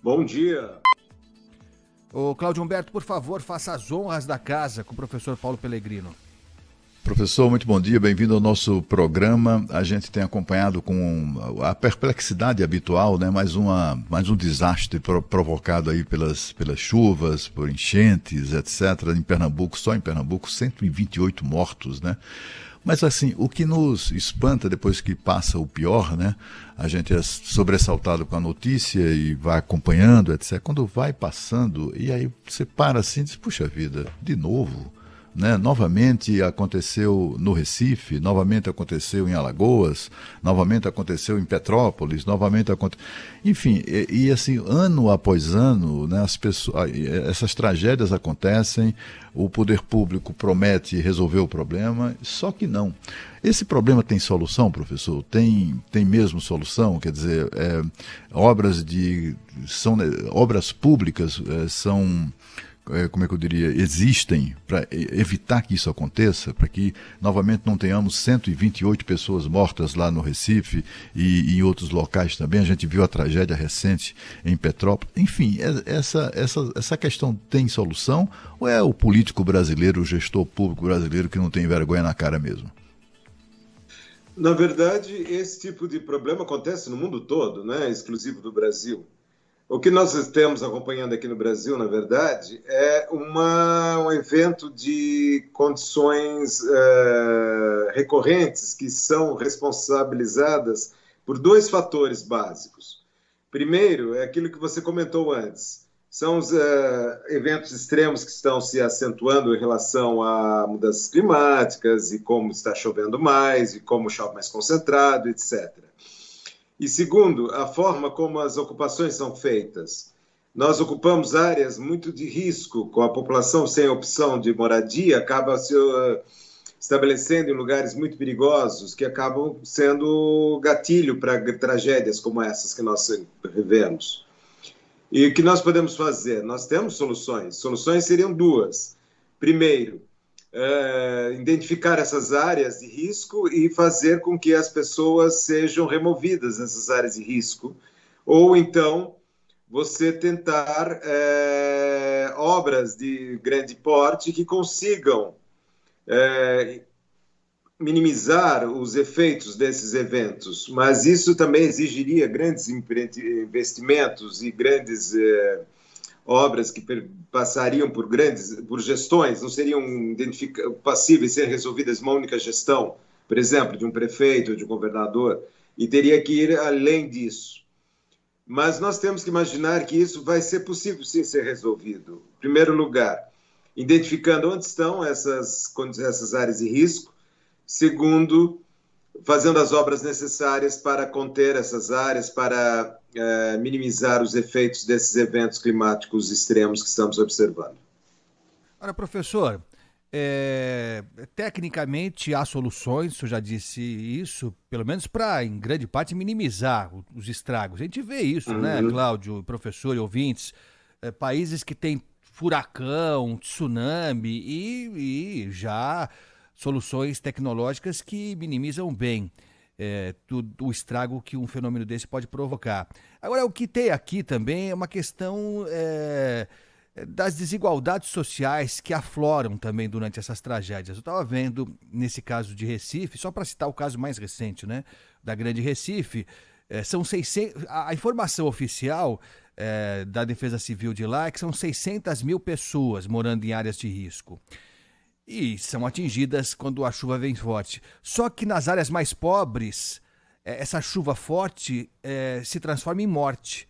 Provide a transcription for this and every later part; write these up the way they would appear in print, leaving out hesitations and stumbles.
Bom dia. Ô, Cláudio Humberto, por favor, faça as honras da casa com o professor Paulo Pellegrino. Professor, muito bom dia, bem-vindo ao nosso programa. A gente tem acompanhado com a perplexidade habitual, né? Mais um desastre provocado aí pelas chuvas, por enchentes, etc. Em Pernambuco, só em Pernambuco, 128 mortos, né? Mas assim, o que nos espanta depois que passa o pior, né? A gente é sobressaltado com a notícia e vai acompanhando, etc. Quando vai passando, e aí você para assim e diz, puxa vida, de novo, né? Novamente aconteceu no Recife, novamente aconteceu em Alagoas, novamente aconteceu em Petrópolis, novamente aconteceu... Enfim, e assim, ano após ano, né, essas tragédias acontecem, o poder público promete resolver o problema, só que não. Esse problema tem solução, professor? Tem mesmo solução? Quer dizer, obras públicas são... como é que eu diria, existem para evitar que isso aconteça, para que novamente não tenhamos 128 pessoas mortas lá no Recife e em outros locais também. A gente viu a tragédia recente em Petrópolis. Enfim, essa questão tem solução ou é o político brasileiro, o gestor público brasileiro que não tem vergonha na cara mesmo? Na verdade, esse tipo de problema acontece no mundo todo, não é exclusivo do Brasil. O que nós estamos acompanhando aqui no Brasil, na verdade, é um evento de condições recorrentes que são responsabilizadas por dois fatores básicos. Primeiro, é aquilo que você comentou antes, são os eventos extremos que estão se acentuando em relação a mudanças climáticas e como está chovendo mais e como chove mais concentrado, etc. E segundo, a forma como as ocupações são feitas. Nós ocupamos áreas muito de risco, com a população sem opção de moradia, acaba se estabelecendo em lugares muito perigosos, que acabam sendo gatilho para tragédias como essas que nós revemos. E o que nós podemos fazer? Nós temos soluções. Soluções seriam duas. Primeiro, identificar essas áreas de risco e fazer com que as pessoas sejam removidas dessas áreas de risco. Ou então, você tentar obras de grande porte que consigam minimizar os efeitos desses eventos. Mas isso também exigiria grandes investimentos e grandes... obras que passariam por gestões, não seriam passíveis de ser resolvidas numa única gestão, por exemplo, de um prefeito ou de um governador, e teria que ir além disso. Mas nós temos que imaginar que isso vai ser possível sim ser resolvido. Em primeiro lugar, identificando onde estão essas áreas de risco. Segundo, fazendo as obras necessárias para conter essas áreas, para minimizar os efeitos desses eventos climáticos extremos que estamos observando. Ora, professor, tecnicamente há soluções, o senhor já disse isso, pelo menos para, em grande parte, minimizar os estragos. A gente vê isso, né, Cláudio, professor e ouvintes, países que têm furacão, tsunami e já soluções tecnológicas que minimizam bem o estrago que um fenômeno desse pode provocar. Agora, o que tem aqui também é uma questão das desigualdades sociais que afloram também durante essas tragédias. Eu estava vendo, nesse caso de Recife, só para citar o caso mais recente, né, da Grande Recife, são 600, a informação oficial da Defesa Civil de lá é que são 600 mil pessoas morando em áreas de risco. E são atingidas quando a chuva vem forte. Só que nas áreas mais pobres, essa chuva forte se transforma em morte.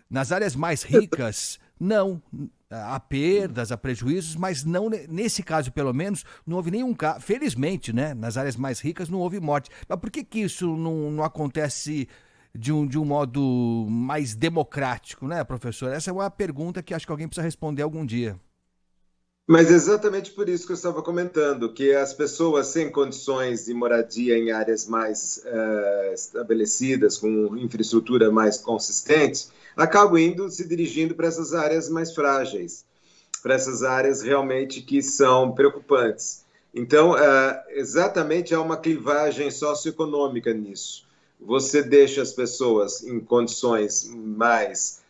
Nas áreas mais ricas, não. Há perdas, há prejuízos, mas não, nesse caso, pelo menos, não houve nenhum caso. Felizmente, né? Nas áreas mais ricas não houve morte. Mas por que isso não acontece de um modo mais democrático, né, professor? Essa é uma pergunta que acho que alguém precisa responder algum dia. Mas exatamente por isso que eu estava comentando, que as pessoas sem condições de moradia em áreas mais estabelecidas, com infraestrutura mais consistente, acabam se dirigindo para essas áreas mais frágeis, para essas áreas realmente que são preocupantes. Então, exatamente há uma clivagem socioeconômica nisso. Você deixa as pessoas em condições mais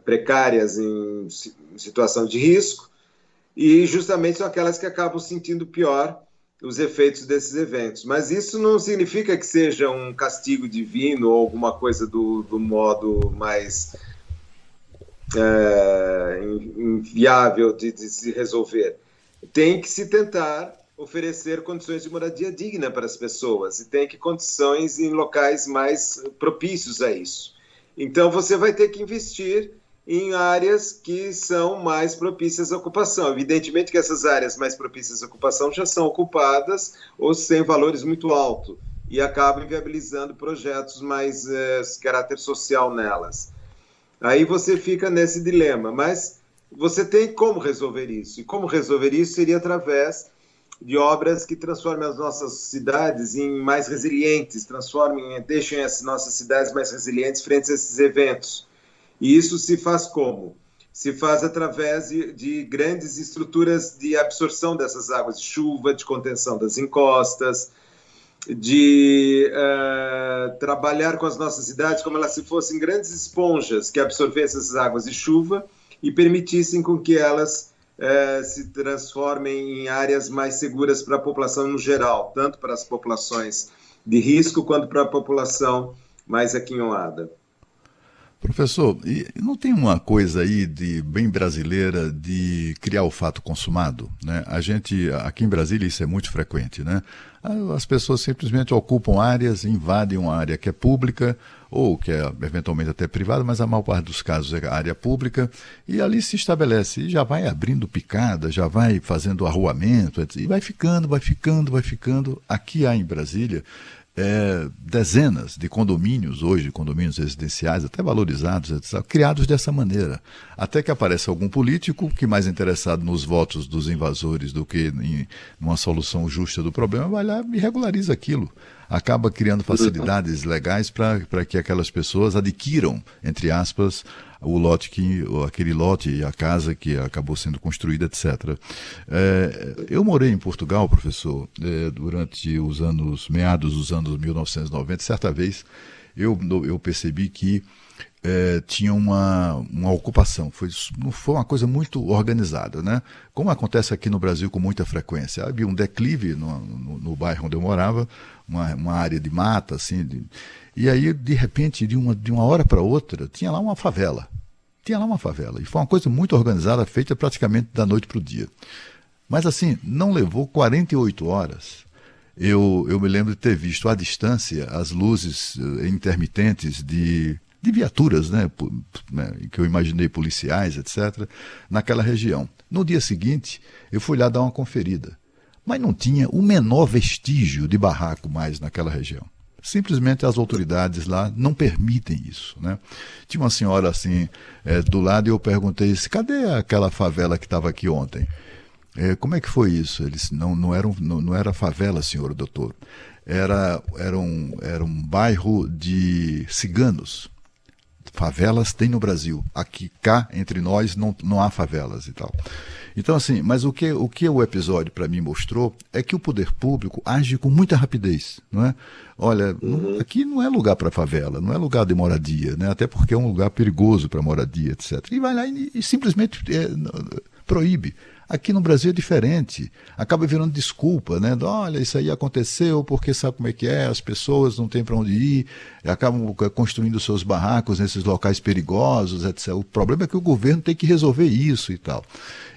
precárias em situação de risco, e justamente são aquelas que acabam sentindo pior os efeitos desses eventos. Mas isso não significa que seja um castigo divino ou alguma coisa do modo mais inviável de se resolver. Tem que se tentar oferecer condições de moradia digna para as pessoas, e tem que condições em locais mais propícios a isso. Então você vai ter que investir em áreas que são mais propícias à ocupação. Evidentemente que essas áreas mais propícias à ocupação já são ocupadas ou têm valores muito altos e acabam inviabilizando projetos mais de caráter social nelas. Aí você fica nesse dilema, mas você tem como resolver isso. E como resolver isso seria através de obras que transformem as nossas cidades em mais resilientes, deixem as nossas cidades mais resilientes frente a esses eventos. E isso se faz como? Se faz através de grandes estruturas de absorção dessas águas de chuva, de contenção das encostas, de trabalhar com as nossas cidades como elas se fossem grandes esponjas que absorvessem essas águas de chuva e permitissem com que elas se transformem em áreas mais seguras para a população no geral, tanto para as populações de risco quanto para a população mais aquinhoada. Professor, e não tem uma coisa aí bem brasileira de criar o fato consumado, né? A gente, aqui em Brasília, isso é muito frequente, né? As pessoas simplesmente ocupam áreas, invadem uma área que é pública, ou que é eventualmente até privada, mas a maior parte dos casos é área pública, e ali se estabelece, e já vai abrindo picada, já vai fazendo arruamento, e vai ficando. Aqui há em Brasília dezenas de condomínios, hoje condomínios residenciais, até valorizados, etc., criados dessa maneira. Até que aparece algum político que, mais interessado nos votos dos invasores do que em uma solução justa do problema, vai lá e regulariza aquilo. Acaba criando facilidades legais para que aquelas pessoas adquiram, entre aspas, o lote aquele lote e a casa que acabou sendo construída, etc. Eu morei em Portugal, professor, durante meados dos anos 1990. Certa vez eu percebi que tinha uma ocupação, não foi uma coisa muito organizada, né? Como acontece aqui no Brasil com muita frequência. Havia um declive no bairro onde eu morava, uma área de mata, assim, e aí, de repente, de uma hora para outra, tinha lá uma favela. E foi uma coisa muito organizada, feita praticamente da noite para o dia. Mas assim, não levou 48 horas. Eu me lembro de ter visto à distância as luzes intermitentes de viaturas, né, que eu imaginei policiais, etc., naquela região. No dia seguinte, eu fui lá dar uma conferida. Mas não tinha o menor vestígio de barraco mais naquela região. Simplesmente as autoridades lá não permitem isso, né? Tinha uma senhora assim do lado e eu perguntei: cadê aquela favela que estava aqui ontem? Como é que foi isso? Ele disse: não era favela, senhor doutor. Era um bairro de ciganos. Favelas tem no Brasil. Cá, entre nós, não há favelas e tal. Então, assim, mas o que o episódio para mim mostrou é que o poder público age com muita rapidez, não é? Olha, aqui não é lugar para favela, não é lugar de moradia, né? Até porque é um lugar perigoso para moradia, etc. E vai lá e simplesmente proíbe. Aqui no Brasil é diferente, acaba virando desculpa, né? Olha, isso aí aconteceu porque sabe como é que é, as pessoas não têm para onde ir, acabam construindo seus barracos nesses locais perigosos, etc. O problema é que o governo tem que resolver isso e tal.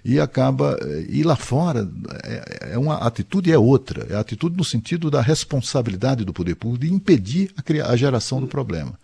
E acaba, e lá fora, uma atitude é outra, é a atitude no sentido da responsabilidade do poder público de impedir a geração do problema.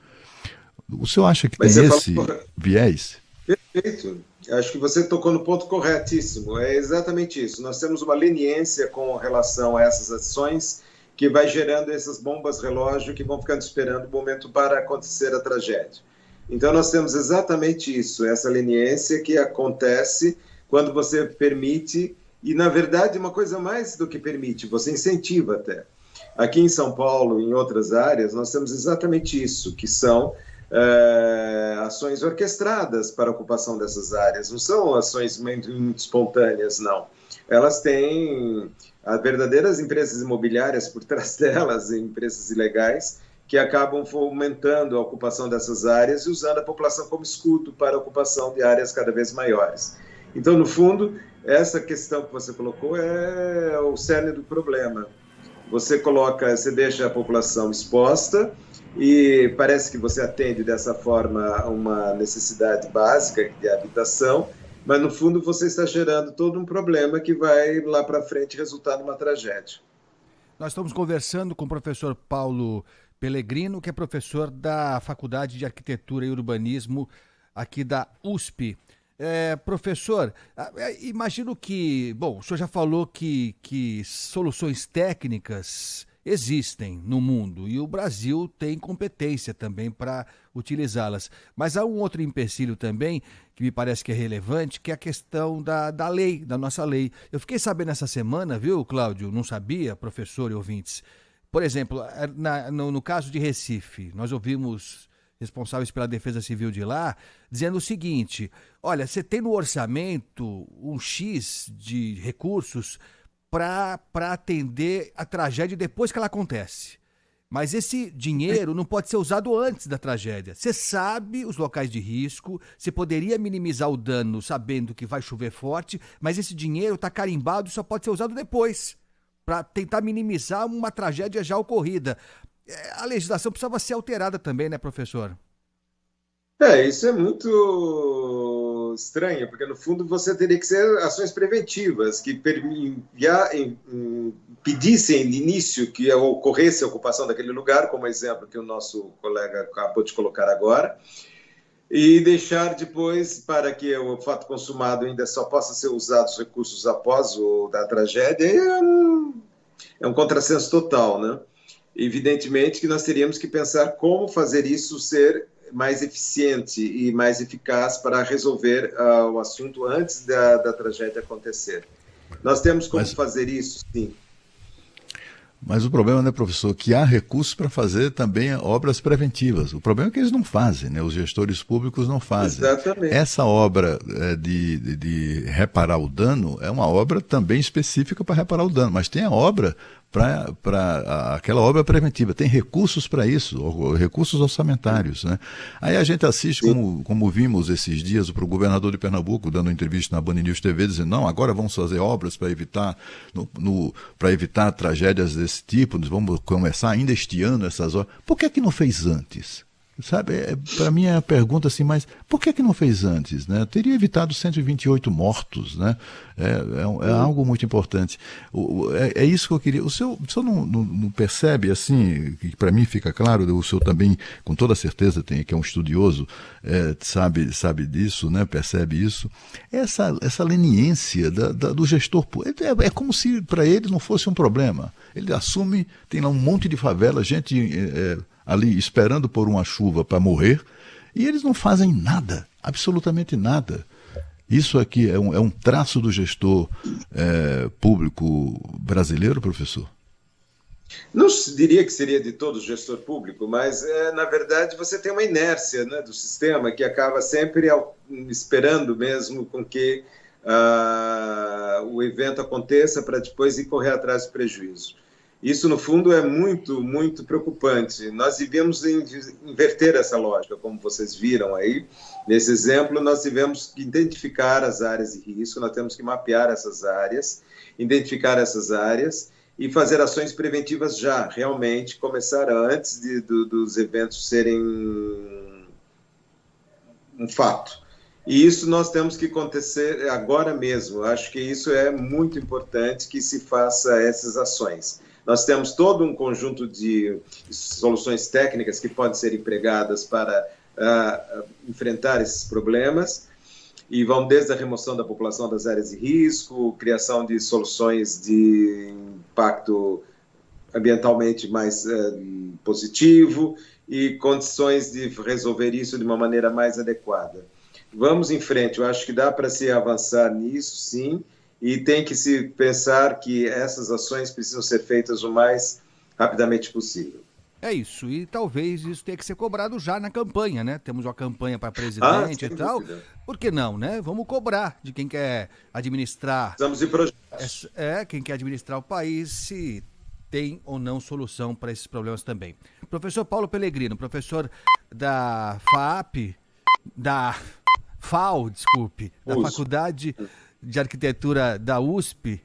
O senhor acha que tem esse viés? Perfeito. Acho que você tocou no ponto corretíssimo. É exatamente isso. Nós temos uma leniência com relação a essas ações que vai gerando essas bombas relógio que vão ficando esperando o momento para acontecer a tragédia. Então nós temos exatamente isso, essa leniência que acontece quando você permite, e na verdade uma coisa mais do que permite, você incentiva até. Aqui em São Paulo e em outras áreas nós temos exatamente isso, que são ações orquestradas para a ocupação dessas áreas, não são ações muito espontâneas, não. Elas têm verdadeiras empresas imobiliárias por trás delas, empresas ilegais, que acabam fomentando a ocupação dessas áreas e usando a população como escudo para a ocupação de áreas cada vez maiores. Então, no fundo, essa questão que você colocou é o cerne do problema. Você deixa a população exposta e parece que você atende dessa forma uma necessidade básica de habitação, mas no fundo você está gerando todo um problema que vai lá para frente resultar numa tragédia. Nós estamos conversando com o professor Paulo Pellegrino, que é professor da Faculdade de Arquitetura e Urbanismo aqui da USP. Professor, imagino que, bom, o senhor já falou que soluções técnicas existem no mundo e o Brasil tem competência também para utilizá-las. Mas há um outro empecilho também que me parece que é relevante, que é a questão da lei, da nossa lei. Eu fiquei sabendo essa semana, viu, Cláudio? Não sabia, professor e ouvintes. Por exemplo, no caso de Recife, nós ouvimos responsáveis pela Defesa Civil de lá, dizendo o seguinte: olha, você tem no orçamento um X de recursos para atender a tragédia depois que ela acontece. Mas esse dinheiro não pode ser usado antes da tragédia. Você sabe os locais de risco, você poderia minimizar o dano sabendo que vai chover forte, mas esse dinheiro está carimbado e só pode ser usado depois, para tentar minimizar uma tragédia já ocorrida. A legislação precisava ser alterada também, né, professor? Isso é muito estranho, porque no fundo você teria que ser ações preventivas que impedissem de início que ocorresse a ocupação daquele lugar, como exemplo que o nosso colega acabou de colocar agora, e deixar depois para que o fato consumado ainda só possa ser usado os recursos após a tragédia. É um contrassenso total, né? Evidentemente que nós teríamos que pensar como fazer isso ser mais eficiente e mais eficaz para resolver o assunto antes da tragédia acontecer. Nós temos como fazer isso, sim. Mas o problema, né, professor, que há recursos para fazer também obras preventivas. O problema é que eles não fazem, né? Os gestores públicos não fazem. Exatamente. Essa obra de reparar o dano é uma obra também específica para reparar o dano, mas tem a obra para aquela obra preventiva, tem recursos para isso, recursos orçamentários, né? Aí a gente assiste, como vimos esses dias, para o governador de Pernambuco dando entrevista na Band News TV, dizendo, não, agora vamos fazer obras para evitar tragédias desse tipo, vamos começar ainda este ano essas obras. Por que não fez antes? Sabe, para mim é a pergunta assim, mas por que não fez antes, né? Teria evitado 128 mortos, né? É algo muito importante. É isso que eu queria. O senhor não percebe, assim, que para mim fica claro, o senhor também, com toda certeza, que é um estudioso, sabe disso, né? Percebe isso. Essa leniência do gestor, é como se para ele não fosse um problema. Ele assume, tem lá um monte de favela, gente ali esperando por uma chuva para morrer, e eles não fazem nada, absolutamente nada. Isso aqui é um traço do gestor público brasileiro, professor? Não diria que seria de todo gestor público, mas, na verdade, você tem uma inércia, né, do sistema que acaba sempre esperando mesmo com que o evento aconteça para depois ir correr atrás do prejuízo. Isso, no fundo, é muito, muito preocupante. Nós devíamos inverter essa lógica, como vocês viram aí. Nesse exemplo, nós tivemos que identificar as áreas de risco, nós temos que mapear essas áreas, identificar essas áreas e fazer ações preventivas já, realmente, começar antes dos eventos serem um fato. E isso nós temos que acontecer agora mesmo. Acho que isso é muito importante que se faça essas ações. Nós temos todo um conjunto de soluções técnicas que podem ser empregadas para enfrentar esses problemas, e vão desde a remoção da população das áreas de risco, criação de soluções de impacto ambientalmente mais positivo e condições de resolver isso de uma maneira mais adequada. Vamos em frente, eu acho que dá para se avançar nisso, sim, e tem que se pensar que essas ações precisam ser feitas o mais rapidamente possível. É isso, e talvez isso tenha que ser cobrado já na campanha, né? Temos uma campanha para presidente e tal. Dúvida. Por que não, né? Vamos cobrar de quem quer administrar. Precisamos de projetos. Quem quer administrar o país, se tem ou não solução para esses problemas também. Professor Paulo Pellegrino, professor da FAO, da Faculdade de Arquitetura da USP.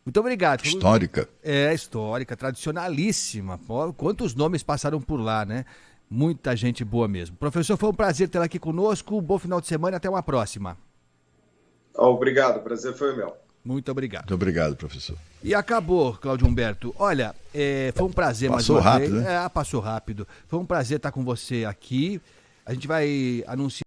Muito obrigado. Histórica. Histórica, tradicionalíssima. Quantos nomes passaram por lá, né? Muita gente boa mesmo. Professor, foi um prazer tê-la aqui conosco. Bom final de semana e até uma próxima. Obrigado, o prazer foi meu. Muito obrigado. Muito obrigado, professor. E acabou, Cláudio Humberto. Olha, foi um prazer passou mais uma rápido, vez. Né? Passou rápido. Foi um prazer estar com você aqui. A gente vai anunciar